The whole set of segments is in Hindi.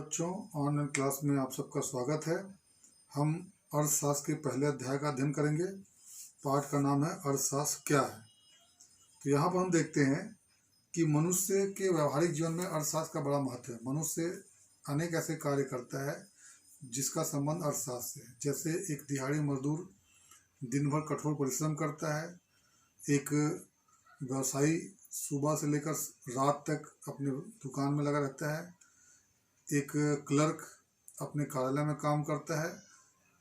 बच्चों, ऑनलाइन क्लास में आप सबका स्वागत है। हम अर्थशास्त्र के पहले अध्याय का अध्ययन करेंगे। पाठ का नाम है अर्थशास्त्र क्या है। तो यहाँ पर हम देखते हैं कि मनुष्य के व्यवहारिक जीवन में अर्थशास्त्र का बड़ा महत्व है। मनुष्य अनेक ऐसे कार्य करता है जिसका संबंध अर्थशास्त्र से है। जैसे एक दिहाड़ी मजदूर दिन भर कठोर परिश्रम करता है, एक व्यवसायी सुबह से लेकर रात तक अपने दुकान में लगा रहता है, एक क्लर्क अपने कार्यालय में काम करता है।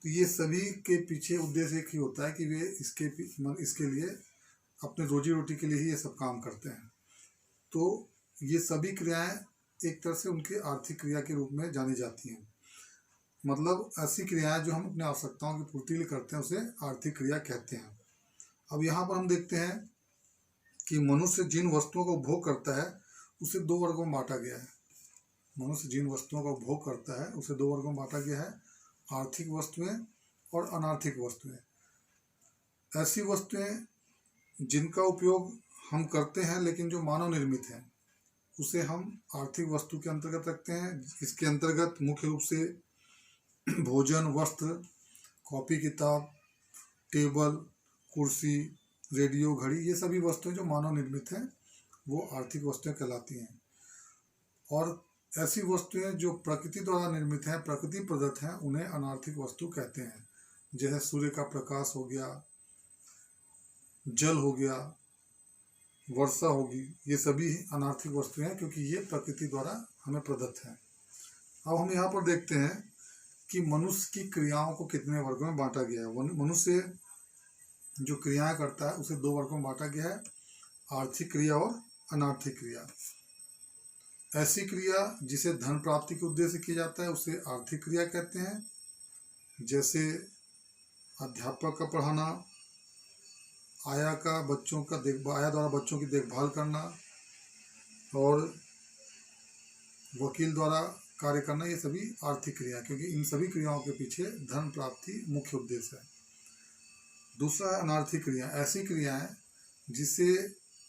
तो ये सभी के पीछे उद्देश्य एक ही होता है कि वे इसके लिए अपने रोजी रोटी के लिए ही ये सब काम करते हैं। तो ये सभी क्रियाएं एक तरह से उनकी आर्थिक क्रिया के रूप में जानी जाती हैं। मतलब ऐसी क्रियाएं जो हम अपनी आवश्यकताओं की पूर्ति के लिए करते हैं उसे आर्थिक क्रिया कहते हैं। अब यहाँ पर हम देखते हैं कि मनुष्य जिन वस्तुओं का उपभोग करता है उसे दो वर्गों में बांटा गया है। मनुष्य जिन वस्तुओं का उपभोग करता है उसे दो वर्गों में बांटा गया है, आर्थिक वस्तुएं और अनार्थिक वस्तुएं। ऐसी वस्तुएं जिनका उपयोग हम करते हैं लेकिन जो मानव निर्मित है उसे हम आर्थिक वस्तु के अंतर्गत रखते हैं। इसके अंतर्गत मुख्य रूप से भोजन, वस्त्र, कॉपी किताब, टेबल, कुर्सी, रेडियो, घड़ी, ये सभी वस्तुएं जो मानव निर्मित हैं वो आर्थिक वस्तुएं कहलाती हैं। और ऐसी वस्तुएं जो प्रकृति द्वारा निर्मित हैं, प्रकृति प्रदत्त हैं, उन्हें अनार्थिक वस्तु कहते हैं। जैसे सूर्य का प्रकाश हो गया, जल हो गया, वर्षा होगी, ये सभी अनार्थिक वस्तुएं हैं क्योंकि ये प्रकृति द्वारा हमें प्रदत्त हैं। अब हम यहाँ पर देखते हैं कि मनुष्य की क्रियाओं को कितने वर्गों में बांटा गया है। मनुष्य जो क्रियाएं करता है उसे दो वर्गों में बांटा गया है, आर्थिक क्रिया और अनार्थिक क्रिया। ऐसी क्रिया जिसे धन प्राप्ति के उद्देश्य से किया जाता है उसे आर्थिक क्रिया कहते हैं। जैसे अध्यापक का पढ़ाना, आया द्वारा बच्चों की देखभाल करना और वकील द्वारा कार्य करना, ये सभी आर्थिक क्रिया, क्योंकि इन सभी क्रियाओं के पीछे धन प्राप्ति मुख्य उद्देश्य है। दूसरा है अनार्थिक क्रिया। ऐसी क्रियाएं जिसे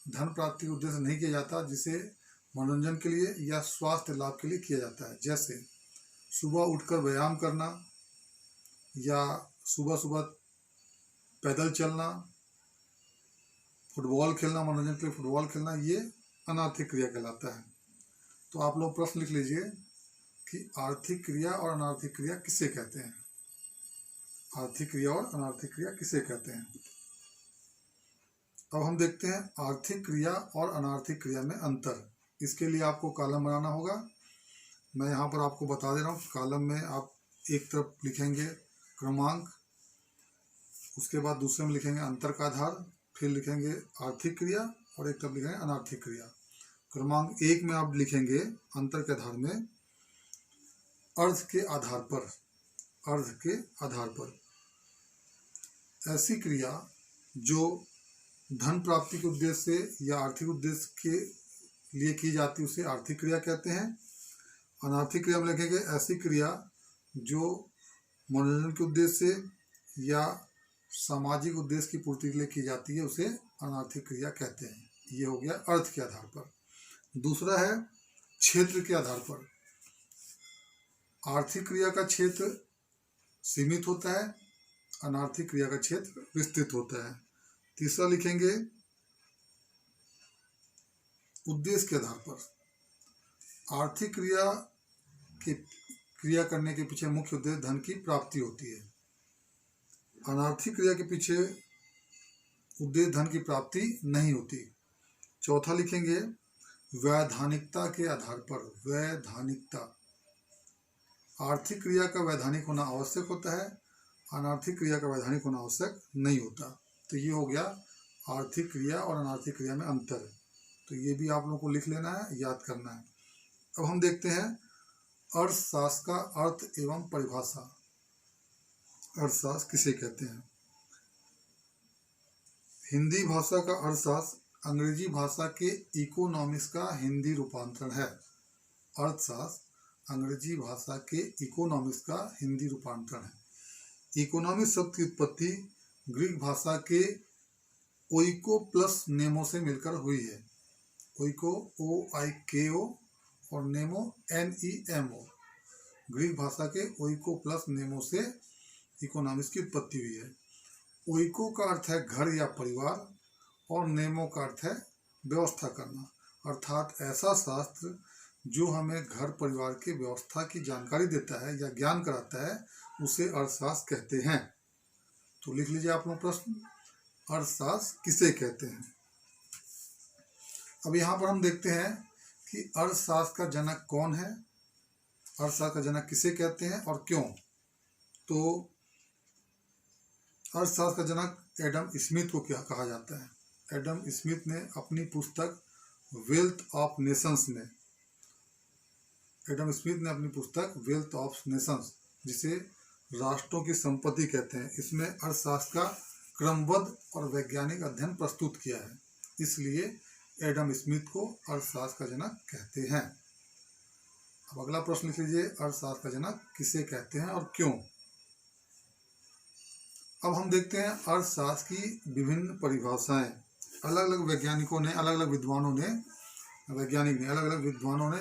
धन प्राप्ति के उद्देश्य नहीं किया जाता, जिसे मनोरंजन के लिए या स्वास्थ्य लाभ के लिए किया जाता है। जैसे सुबह उठकर व्यायाम करना या सुबह सुबह पैदल चलना, फुटबॉल खेलना, मनोरंजन के लिए फुटबॉल खेलना, ये अनार्थिक क्रिया कहलाता है। तो आप लोग प्रश्न लिख लीजिए कि आर्थिक क्रिया और अनार्थिक क्रिया किसे कहते हैं। आर्थिक क्रिया और अनार्थिक क्रिया किसे कहते हैं। अब हम देखते हैं आर्थिक क्रिया और अनार्थिक क्रिया में अंतर। इसके लिए आपको कॉलम बनाना होगा। मैं यहाँ पर आपको बता दे रहा हूँ। कॉलम में आप एक तरफ लिखेंगे क्रमांक, उसके बाद दूसरे में लिखेंगे अंतर का आधार, फिर लिखेंगे आर्थिक क्रिया और एक तरफ लिखेंगे अनार्थिक क्रिया। क्रमांक एक में आप लिखेंगे अंतर के आधार में अर्थ के आधार पर, अर्थ के आधार पर ऐसी क्रिया जो धन प्राप्ति के उद्देश्य से या आर्थिक उद्देश्य के लिए की जाती है उसे आर्थिक क्रिया कहते हैं। अनार्थिक क्रिया में लिखेंगे ऐसी क्रिया जो मनोरंजन के उद्देश्य से या सामाजिक उद्देश्य की पूर्ति के लिए की जाती है उसे अनार्थिक क्रिया कहते हैं। ये हो गया अर्थ के आधार पर। दूसरा है क्षेत्र के आधार पर। आर्थिक क्रिया का क्षेत्र सीमित होता है, अनार्थिक क्रिया का क्षेत्र विस्तृत होता है। तीसरा लिखेंगे उद्देश्य के आधार पर। आर्थिक क्रिया करने के पीछे मुख्य उद्देश्य धन की प्राप्ति होती है। अनार्थिक क्रिया के पीछे उद्देश्य धन की प्राप्ति नहीं होती। चौथा लिखेंगे वैधानिकता के आधार पर। वैधानिकता, आर्थिक क्रिया का वैधानिक होना आवश्यक होता है, अनार्थिक क्रिया का वैधानिक होना आवश्यक नहीं होता। तो ये हो गया आर्थिक क्रिया और अनार्थिक क्रिया में अंतर। तो ये भी आप लोगों को लिख लेना है, याद करना है। अब हम देखते हैं अर्थशास्त्र का अर्थ एवं परिभाषा। अर्थशास्त्र किसे कहते हैं। हिंदी भाषा का अर्थशास्त्र अंग्रेजी भाषा के इकोनॉमिक्स का हिंदी रूपांतरण है। अर्थशास्त्र अंग्रेजी भाषा के इकोनॉमिक्स का हिंदी रूपांतरण है। इकोनॉमिक्स शब्द की उत्पत्ति ग्रीक भाषा के ओइको प्लस नेमो से मिलकर हुई है। ओइको, OIKO और नेमो, NEMO। ग्रीक भाषा के ओइको प्लस नेमो से इकोनॉमिक्स की उत्पत्ति हुई है। ओइको का अर्थ है घर या परिवार और नेमो का अर्थ है व्यवस्था करना, अर्थात ऐसा शास्त्र जो हमें घर परिवार की व्यवस्था की जानकारी देता है या ज्ञान कराता है उसे अर्थशास्त्र कहते हैं। तो लिख लीजिए आप लोग प्रश्न, अर्थशास्त्र किसे कहते हैं। अब यहाँ पर हम देखते हैं कि अर्थशास्त्र का जनक कौन है, अर्थशास्त्र का जनक किसे कहते हैं और क्यों। तो अर्थशास्त्र का जनक एडम स्मिथ को क्या कहा जाता है। एडम स्मिथ ने अपनी पुस्तक वेल्थ ऑफ नेशंस में, एडम स्मिथ ने अपनी पुस्तक वेल्थ ऑफ नेशंस, जिसे राष्ट्रों की संपत्ति कहते हैं, इसमें अर्थशास्त्र का क्रमबद्ध और वैज्ञानिक अध्ययन प्रस्तुत किया है। इसलिए एडम स्मिथ को अर्थशास्त्र का जनक कहते हैं। अब अगला प्रश्न लिख लीजिए, अर्थशास्त्र का जनक किसे कहते हैं और क्यों। अब हम देखते हैं अर्थशास्त्र की विभिन्न परिभाषाएं। अलग अलग वैज्ञानिकों ने, अलग अलग विद्वानों ने, अलग अलग विद्वानों ने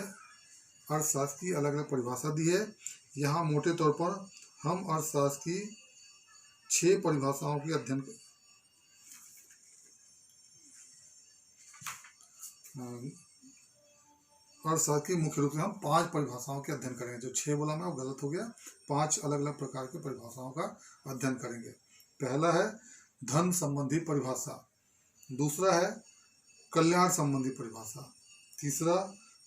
अर्थशास्त्र की अलग अलग परिभाषा दी है। यहाँ मोटे तौर पर हम अर्थशास्त्र की 6 परिभाषाओं की अध्ययन अर्थशास्त्र की मुख्य रूप से हम 5 परिभाषाओं के अध्ययन करेंगे। जो 6 बोला मैं वो गलत हो गया, 5 अलग अलग प्रकार की परिभाषाओं का अध्ययन करेंगे। पहला है धन संबंधी परिभाषा, दूसरा है कल्याण संबंधी परिभाषा, तीसरा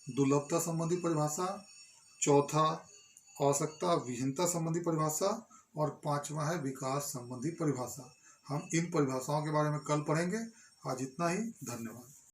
दुर्लभता संबंधी परिभाषा, चौथा आवश्यकता विहीनता संबंधी परिभाषा और 5वां है विकास संबंधी परिभाषा। हम इन परिभाषाओं के बारे में कल पढ़ेंगे। आज इतना ही, धन्यवाद।